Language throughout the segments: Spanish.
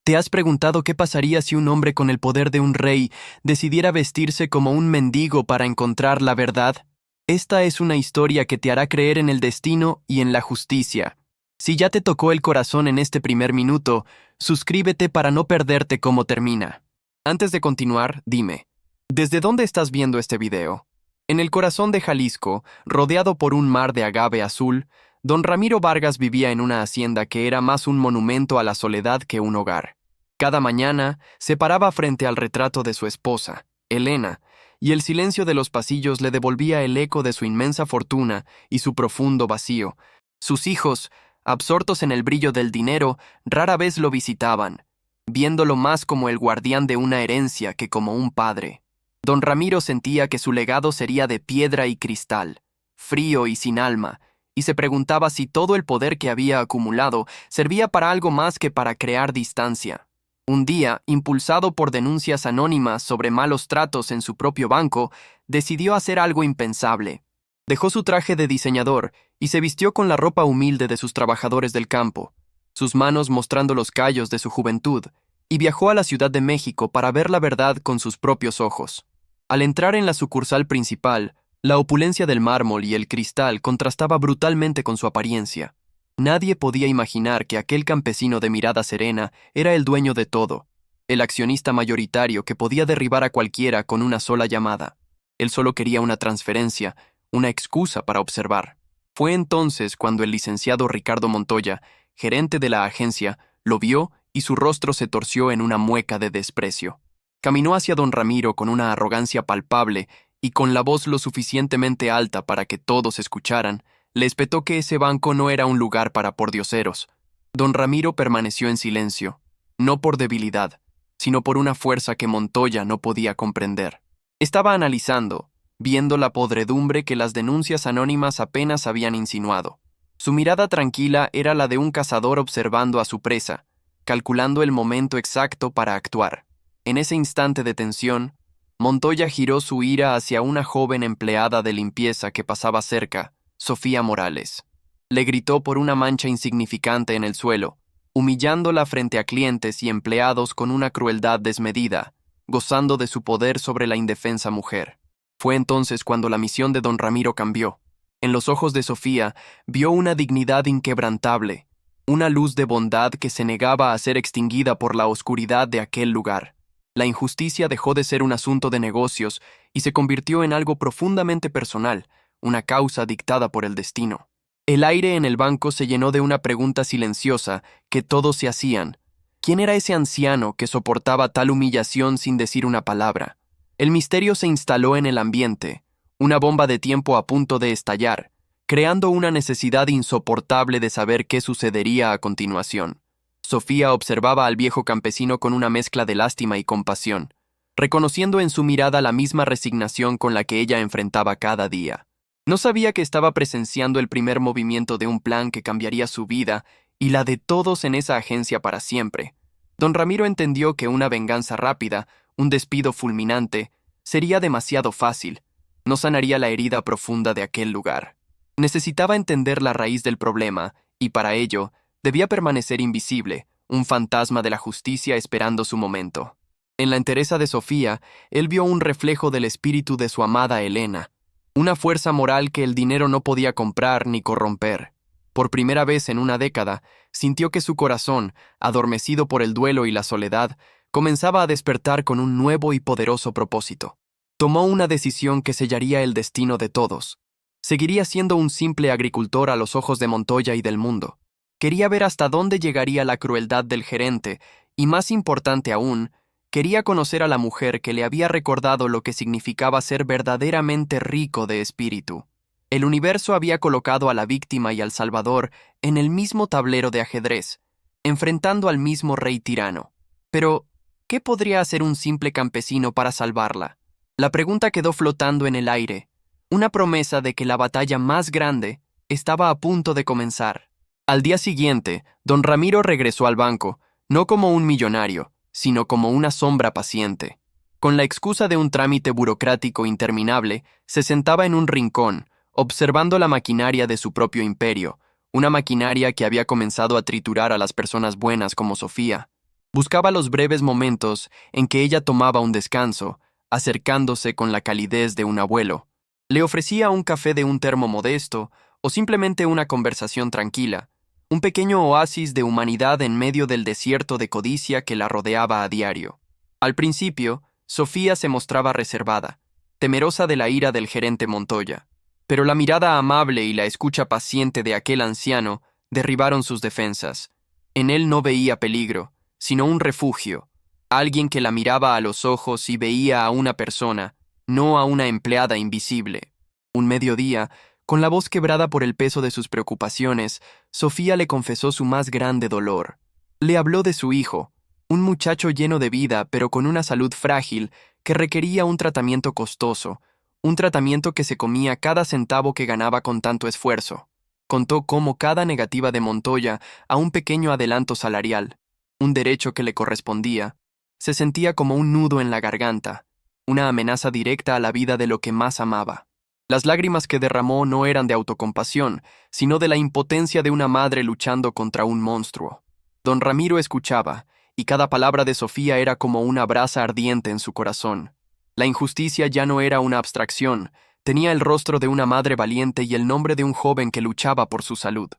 ¿Te has preguntado qué pasaría si un hombre con el poder de un rey decidiera vestirse como un mendigo para encontrar la verdad? Esta es una historia que te hará creer en el destino y en la justicia. Si ya te tocó el corazón en este primer minuto, suscríbete para no perderte cómo termina. Antes de continuar, dime, ¿desde dónde estás viendo este video? En el corazón de Jalisco, rodeado por un mar de agave azul, don Ramiro Vargas vivía en una hacienda que era más un monumento a la soledad que un hogar. Cada mañana se paraba frente al retrato de su esposa, Elena, y el silencio de los pasillos le devolvía el eco de su inmensa fortuna y su profundo vacío. Sus hijos, absortos en el brillo del dinero, rara vez lo visitaban, viéndolo más como el guardián de una herencia que como un padre. Don Ramiro sentía que su legado sería de piedra y cristal, frío y sin alma, y se preguntaba si todo el poder que había acumulado servía para algo más que para crear distancia. Un día, impulsado por denuncias anónimas sobre malos tratos en su propio banco, decidió hacer algo impensable. Dejó su traje de diseñador y se vistió con la ropa humilde de sus trabajadores del campo, sus manos mostrando los callos de su juventud, y viajó a la Ciudad de México para ver la verdad con sus propios ojos. Al entrar en la sucursal principal, la opulencia del mármol y el cristal contrastaba brutalmente con su apariencia. Nadie podía imaginar que aquel campesino de mirada serena era el dueño de todo, el accionista mayoritario que podía derribar a cualquiera con una sola llamada. Él solo quería una transferencia, una excusa para observar. Fue entonces cuando el licenciado Ricardo Montoya, gerente de la agencia, lo vio y su rostro se torció en una mueca de desprecio. Caminó hacia don Ramiro con una arrogancia palpable y con la voz lo suficientemente alta para que todos escucharan, le espetó que ese banco no era un lugar para pordioseros. Don Ramiro permaneció en silencio, no por debilidad, sino por una fuerza que Montoya no podía comprender. Estaba analizando, viendo la podredumbre que las denuncias anónimas apenas habían insinuado. Su mirada tranquila era la de un cazador observando a su presa, calculando el momento exacto para actuar. En ese instante de tensión, Montoya giró su ira hacia una joven empleada de limpieza que pasaba cerca, Sofía Morales. Le gritó por una mancha insignificante en el suelo, humillándola frente a clientes y empleados con una crueldad desmedida, gozando de su poder sobre la indefensa mujer. Fue entonces cuando la misión de don Ramiro cambió. En los ojos de Sofía vio una dignidad inquebrantable, una luz de bondad que se negaba a ser extinguida por la oscuridad de aquel lugar. La injusticia dejó de ser un asunto de negocios y se convirtió en algo profundamente personal, una causa dictada por el destino. El aire en el banco se llenó de una pregunta silenciosa que todos se hacían. ¿Quién era ese anciano que soportaba tal humillación sin decir una palabra? El misterio se instaló en el ambiente, una bomba de tiempo a punto de estallar, creando una necesidad insoportable de saber qué sucedería a continuación. Sofía observaba al viejo campesino con una mezcla de lástima y compasión, reconociendo en su mirada la misma resignación con la que ella enfrentaba cada día. No sabía que estaba presenciando el primer movimiento de un plan que cambiaría su vida y la de todos en esa agencia para siempre. Don Ramiro entendió que una venganza rápida, un despido fulminante, sería demasiado fácil. No sanaría la herida profunda de aquel lugar. Necesitaba entender la raíz del problema, y para ello, debía permanecer invisible, un fantasma de la justicia esperando su momento. En la entereza de Sofía, él vio un reflejo del espíritu de su amada Elena, una fuerza moral que el dinero no podía comprar ni corromper. Por primera vez en una década, sintió que su corazón, adormecido por el duelo y la soledad, comenzaba a despertar con un nuevo y poderoso propósito. Tomó una decisión que sellaría el destino de todos. Seguiría siendo un simple agricultor a los ojos de Montoya y del mundo. Quería ver hasta dónde llegaría la crueldad del gerente, y más importante aún, quería conocer a la mujer que le había recordado lo que significaba ser verdaderamente rico de espíritu. El universo había colocado a la víctima y al salvador en el mismo tablero de ajedrez, enfrentando al mismo rey tirano. Pero, ¿qué podría hacer un simple campesino para salvarla? La pregunta quedó flotando en el aire, una promesa de que la batalla más grande estaba a punto de comenzar. Al día siguiente, don Ramiro regresó al banco, no como un millonario, sino como una sombra paciente. Con la excusa de un trámite burocrático interminable, se sentaba en un rincón, observando la maquinaria de su propio imperio, una maquinaria que había comenzado a triturar a las personas buenas como Sofía. Buscaba los breves momentos en que ella tomaba un descanso, acercándose con la calidez de un abuelo. Le ofrecía un café de un termo modesto o simplemente una conversación tranquila, un pequeño oasis de humanidad en medio del desierto de codicia que la rodeaba a diario. Al principio, Sofía se mostraba reservada, temerosa de la ira del gerente Montoya, pero la mirada amable y la escucha paciente de aquel anciano derribaron sus defensas. En él no veía peligro, sino un refugio, alguien que la miraba a los ojos y veía a una persona, no a una empleada invisible. Un mediodía, con la voz quebrada por el peso de sus preocupaciones, Sofía le confesó su más grande dolor. Le habló de su hijo, un muchacho lleno de vida pero con una salud frágil que requería un tratamiento costoso, un tratamiento que se comía cada centavo que ganaba con tanto esfuerzo. Contó cómo cada negativa de Montoya a un pequeño adelanto salarial, un derecho que le correspondía, se sentía como un nudo en la garganta, una amenaza directa a la vida de lo que más amaba. Las lágrimas que derramó no eran de autocompasión, sino de la impotencia de una madre luchando contra un monstruo. Don Ramiro escuchaba, y cada palabra de Sofía era como una brasa ardiente en su corazón. La injusticia ya no era una abstracción, tenía el rostro de una madre valiente y el nombre de un joven que luchaba por su salud.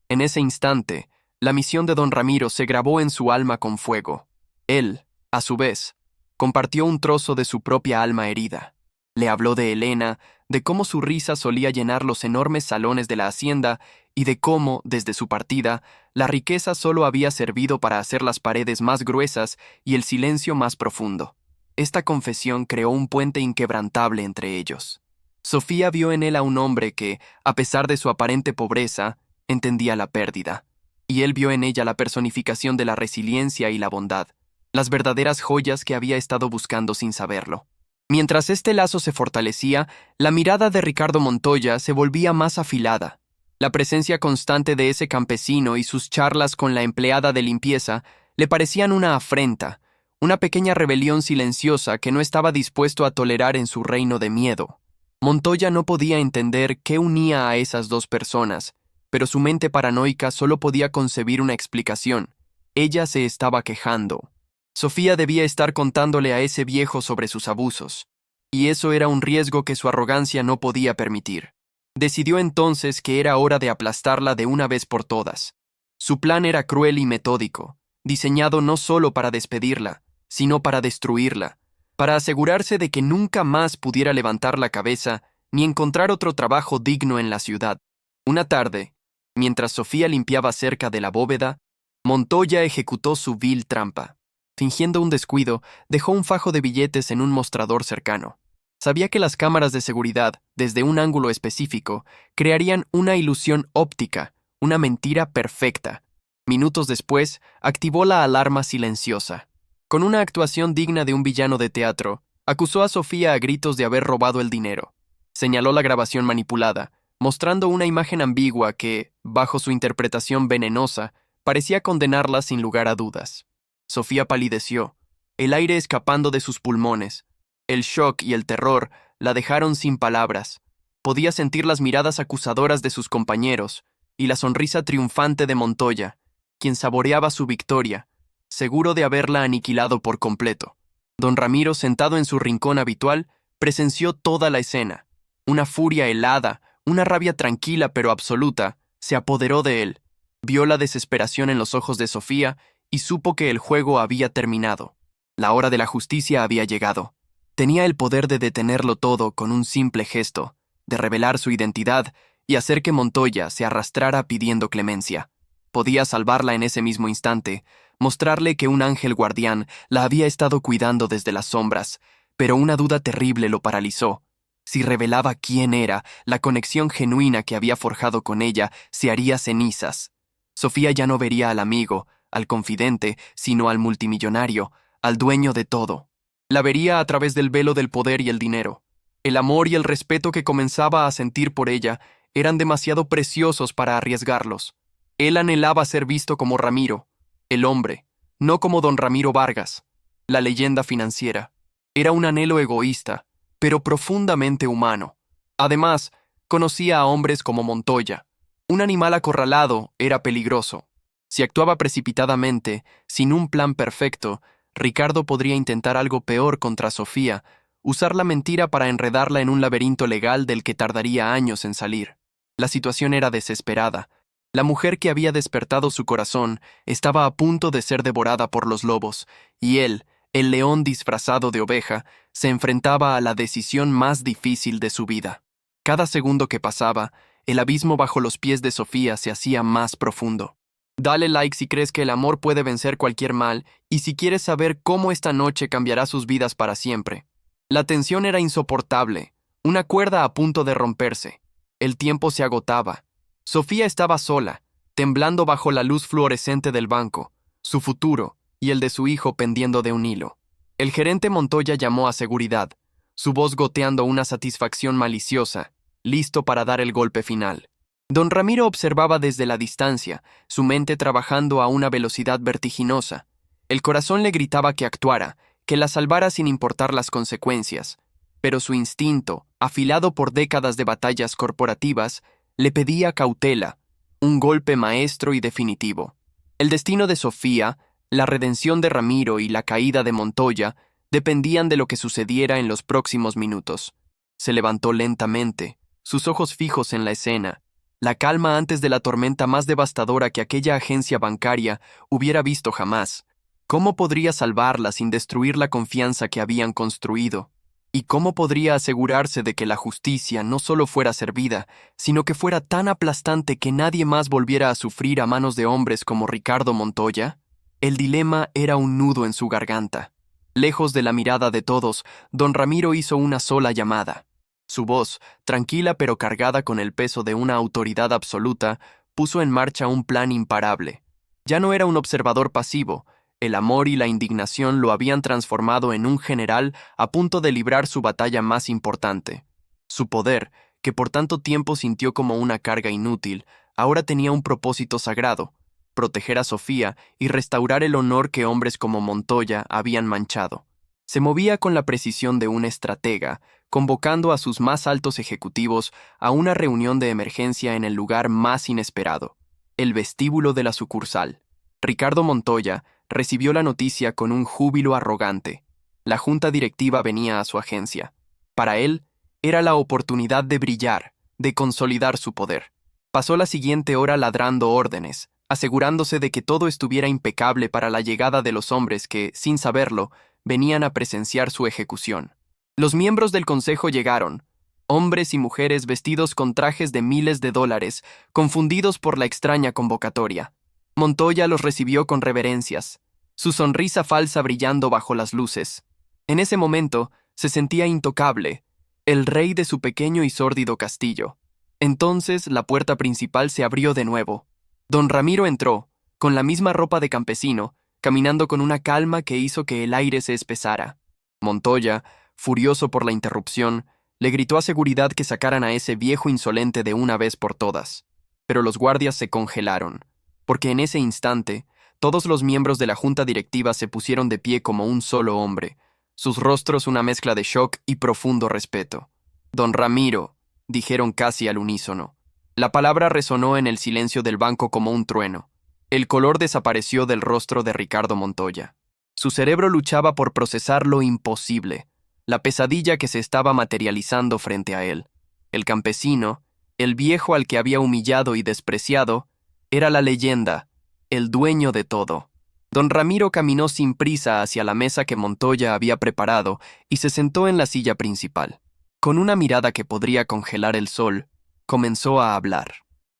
En ese instante, la misión de don Ramiro se grabó en su alma con fuego. Él, a su vez, compartió un trozo de su propia alma herida. Le habló de Elena, de cómo su risa solía llenar los enormes salones de la hacienda y de cómo, desde su partida, la riqueza solo había servido para hacer las paredes más gruesas y el silencio más profundo. Esta confesión creó un puente inquebrantable entre ellos. Sofía vio en él a un hombre que, a pesar de su aparente pobreza, entendía la pérdida, y él vio en ella la personificación de la resiliencia y la bondad, las verdaderas joyas que había estado buscando sin saberlo. Mientras este lazo se fortalecía, la mirada de Ricardo Montoya se volvía más afilada. La presencia constante de ese campesino y sus charlas con la empleada de limpieza le parecían una afrenta, una pequeña rebelión silenciosa que no estaba dispuesto a tolerar en su reino de miedo. Montoya no podía entender qué unía a esas dos personas, pero su mente paranoica solo podía concebir una explicación. Ella se estaba quejando. Sofía debía estar contándole a ese viejo sobre sus abusos, y eso era un riesgo que su arrogancia no podía permitir. Decidió entonces que era hora de aplastarla de una vez por todas. Su plan era cruel y metódico, diseñado no solo para despedirla, sino para destruirla, para asegurarse de que nunca más pudiera levantar la cabeza ni encontrar otro trabajo digno en la ciudad. Una tarde, mientras Sofía limpiaba cerca de la bóveda, Montoya ejecutó su vil trampa. Fingiendo un descuido, dejó un fajo de billetes en un mostrador cercano. Sabía que las cámaras de seguridad, desde un ángulo específico, crearían una ilusión óptica, una mentira perfecta. Minutos después, activó la alarma silenciosa. Con una actuación digna de un villano de teatro, acusó a Sofía a gritos de haber robado el dinero. Señaló la grabación manipulada, mostrando una imagen ambigua que, bajo su interpretación venenosa, parecía condenarla sin lugar a dudas. Sofía palideció, el aire escapando de sus pulmones. El shock y el terror la dejaron sin palabras. Podía sentir las miradas acusadoras de sus compañeros y la sonrisa triunfante de Montoya, quien saboreaba su victoria, seguro de haberla aniquilado por completo. Don Ramiro, sentado en su rincón habitual, presenció toda la escena. Una furia helada, una rabia tranquila pero absoluta, se apoderó de él. Vio la desesperación en los ojos de Sofía y supo que el juego había terminado. La hora de la justicia había llegado. Tenía el poder de detenerlo todo con un simple gesto, de revelar su identidad y hacer que Montoya se arrastrara pidiendo clemencia. Podía salvarla en ese mismo instante, mostrarle que un ángel guardián la había estado cuidando desde las sombras, pero una duda terrible lo paralizó. Si revelaba quién era, la conexión genuina que había forjado con ella se haría cenizas. Sofía ya no vería al amigo, al confidente, sino al multimillonario, al dueño de todo. La vería a través del velo del poder y el dinero. El amor y el respeto que comenzaba a sentir por ella eran demasiado preciosos para arriesgarlos. Él anhelaba ser visto como Ramiro, el hombre, no como don Ramiro Vargas, la leyenda financiera. Era un anhelo egoísta, pero profundamente humano. Además, conocía a hombres como Montoya. Un animal acorralado era peligroso. Si actuaba precipitadamente, sin un plan perfecto, Ricardo podría intentar algo peor contra Sofía, usar la mentira para enredarla en un laberinto legal del que tardaría años en salir. La situación era desesperada. La mujer que había despertado su corazón estaba a punto de ser devorada por los lobos, y él, el león disfrazado de oveja, se enfrentaba a la decisión más difícil de su vida. Cada segundo que pasaba, el abismo bajo los pies de Sofía se hacía más profundo. Dale like si crees que el amor puede vencer cualquier mal y si quieres saber cómo esta noche cambiará sus vidas para siempre. La tensión era insoportable, una cuerda a punto de romperse. El tiempo se agotaba. Sofía estaba sola, temblando bajo la luz fluorescente del banco, su futuro y el de su hijo pendiendo de un hilo. El gerente Montoya llamó a seguridad, su voz goteando una satisfacción maliciosa, listo para dar el golpe final. Don Ramiro observaba desde la distancia, su mente trabajando a una velocidad vertiginosa. El corazón le gritaba que actuara, que la salvara sin importar las consecuencias, pero su instinto, afilado por décadas de batallas corporativas, le pedía cautela, un golpe maestro y definitivo. El destino de Sofía, la redención de Ramiro y la caída de Montoya dependían de lo que sucediera en los próximos minutos. Se levantó lentamente, sus ojos fijos en la escena, la calma antes de la tormenta más devastadora que aquella agencia bancaria hubiera visto jamás. ¿Cómo podría salvarla sin destruir la confianza que habían construido? ¿Y cómo podría asegurarse de que la justicia no solo fuera servida, sino que fuera tan aplastante que nadie más volviera a sufrir a manos de hombres como Ricardo Montoya? El dilema era un nudo en su garganta. Lejos de la mirada de todos, don Ramiro hizo una sola llamada. Su voz, tranquila pero cargada con el peso de una autoridad absoluta, puso en marcha un plan imparable. Ya no era un observador pasivo. El amor y la indignación lo habían transformado en un general a punto de librar su batalla más importante. Su poder, que por tanto tiempo sintió como una carga inútil, ahora tenía un propósito sagrado: proteger a Sofía y restaurar el honor que hombres como Montoya habían manchado. Se movía con la precisión de un estratega, convocando a sus más altos ejecutivos a una reunión de emergencia en el lugar más inesperado, el vestíbulo de la sucursal. Ricardo Montoya recibió la noticia con un júbilo arrogante. La junta directiva venía a su agencia. Para él, era la oportunidad de brillar, de consolidar su poder. Pasó la siguiente hora ladrando órdenes, asegurándose de que todo estuviera impecable para la llegada de los hombres que, sin saberlo, venían a presenciar su ejecución. Los miembros del consejo llegaron, hombres y mujeres vestidos con trajes de miles de dólares, confundidos por la extraña convocatoria. Montoya los recibió con reverencias, su sonrisa falsa brillando bajo las luces. En ese momento, se sentía intocable, el rey de su pequeño y sórdido castillo. Entonces, la puerta principal se abrió de nuevo. Don Ramiro entró, con la misma ropa de campesino, caminando con una calma que hizo que el aire se espesara. Montoya, furioso por la interrupción, le gritó a seguridad que sacaran a ese viejo insolente de una vez por todas. Pero los guardias se congelaron, porque en ese instante, todos los miembros de la junta directiva se pusieron de pie como un solo hombre, sus rostros una mezcla de shock y profundo respeto. «Don Ramiro», dijeron casi al unísono. La palabra resonó en el silencio del banco como un trueno. El color desapareció del rostro de Ricardo Montoya. Su cerebro luchaba por procesar lo imposible, la pesadilla que se estaba materializando frente a él. El campesino, el viejo al que había humillado y despreciado, era la leyenda, el dueño de todo. Don Ramiro caminó sin prisa hacia la mesa que Montoya había preparado y se sentó en la silla principal. Con una mirada que podría congelar el sol, comenzó a hablar.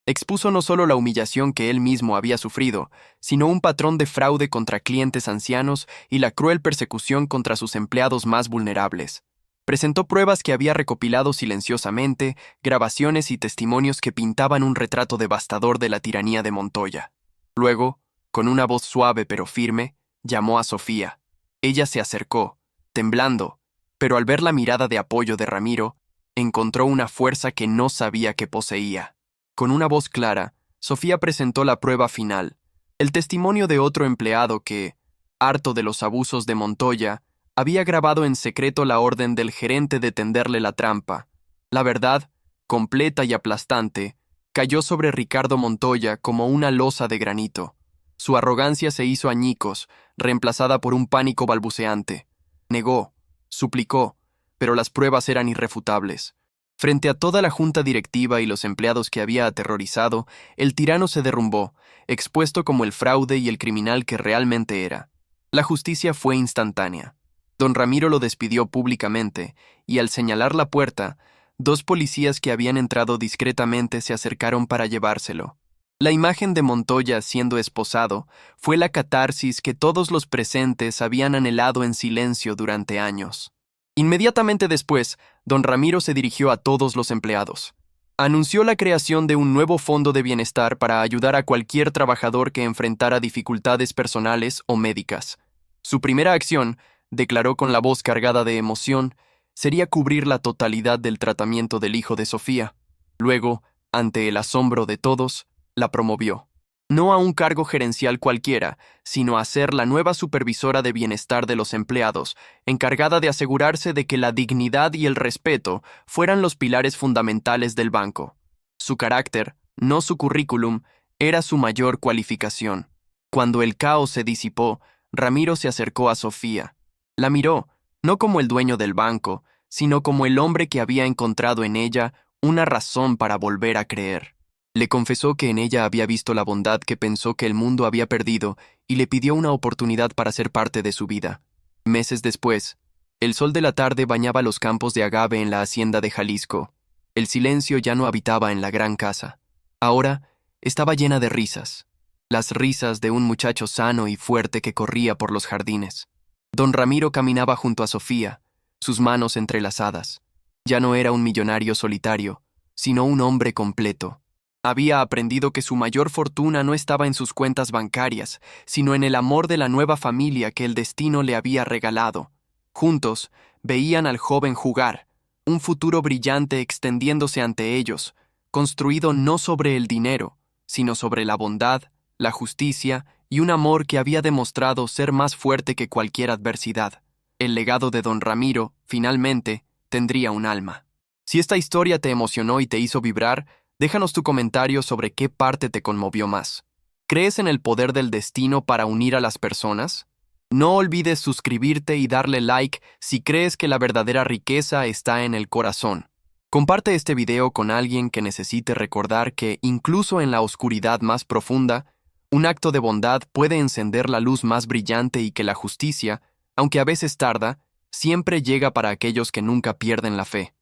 Expuso no solo la humillación que él mismo había sufrido, sino un patrón de fraude contra clientes ancianos y la cruel persecución contra sus empleados más vulnerables. Presentó pruebas que había recopilado silenciosamente, grabaciones y testimonios que pintaban un retrato devastador de la tiranía de Montoya. Luego, con una voz suave pero firme, llamó a Sofía. Ella se acercó, temblando, pero al ver la mirada de apoyo de Ramiro, encontró una fuerza que no sabía que poseía. Con una voz clara, Sofía presentó la prueba final, el testimonio de otro empleado que, harto de los abusos de Montoya, había grabado en secreto la orden del gerente de tenderle la trampa. La verdad, completa y aplastante, cayó sobre Ricardo Montoya como una losa de granito. Su arrogancia se hizo añicos, reemplazada por un pánico balbuceante. Negó, suplicó, pero las pruebas eran irrefutables. Frente a toda la junta directiva y los empleados que había aterrorizado, el tirano se derrumbó, expuesto como el fraude y el criminal que realmente era. La justicia fue instantánea. Don Ramiro lo despidió públicamente, y al señalar la puerta, 2 policías que habían entrado discretamente se acercaron para llevárselo. La imagen de Montoya siendo esposado fue la catarsis que todos los presentes habían anhelado en silencio durante años. Inmediatamente después, don Ramiro se dirigió a todos los empleados. Anunció la creación de un nuevo fondo de bienestar para ayudar a cualquier trabajador que enfrentara dificultades personales o médicas. Su primera acción, declaró con la voz cargada de emoción, sería cubrir la totalidad del tratamiento del hijo de Sofía. Luego, ante el asombro de todos, la promovió. No a un cargo gerencial cualquiera, sino a ser la nueva supervisora de bienestar de los empleados, encargada de asegurarse de que la dignidad y el respeto fueran los pilares fundamentales del banco. Su carácter, no su currículum, era su mayor cualificación. Cuando el caos se disipó, Ramiro se acercó a Sofía. La miró, no como el dueño del banco, sino como el hombre que había encontrado en ella una razón para volver a creer. Le confesó que en ella había visto la bondad que pensó que el mundo había perdido y le pidió una oportunidad para ser parte de su vida. Meses después, el sol de la tarde bañaba los campos de agave en la hacienda de Jalisco. El silencio ya no habitaba en la gran casa. Ahora estaba llena de risas. Las risas de un muchacho sano y fuerte que corría por los jardines. Don Ramiro caminaba junto a Sofía, sus manos entrelazadas. Ya no era un millonario solitario, sino un hombre completo. Había aprendido que su mayor fortuna no estaba en sus cuentas bancarias, sino en el amor de la nueva familia que el destino le había regalado. Juntos, veían al joven jugar, un futuro brillante extendiéndose ante ellos, construido no sobre el dinero, sino sobre la bondad, la justicia y un amor que había demostrado ser más fuerte que cualquier adversidad. El legado de don Ramiro, finalmente, tendría un alma. Si esta historia te emocionó y te hizo vibrar, déjanos tu comentario sobre qué parte te conmovió más. ¿Crees en el poder del destino para unir a las personas? No olvides suscribirte y darle like si crees que la verdadera riqueza está en el corazón. Comparte este video con alguien que necesite recordar que, incluso en la oscuridad más profunda, un acto de bondad puede encender la luz más brillante y que la justicia, aunque a veces tarda, siempre llega para aquellos que nunca pierden la fe.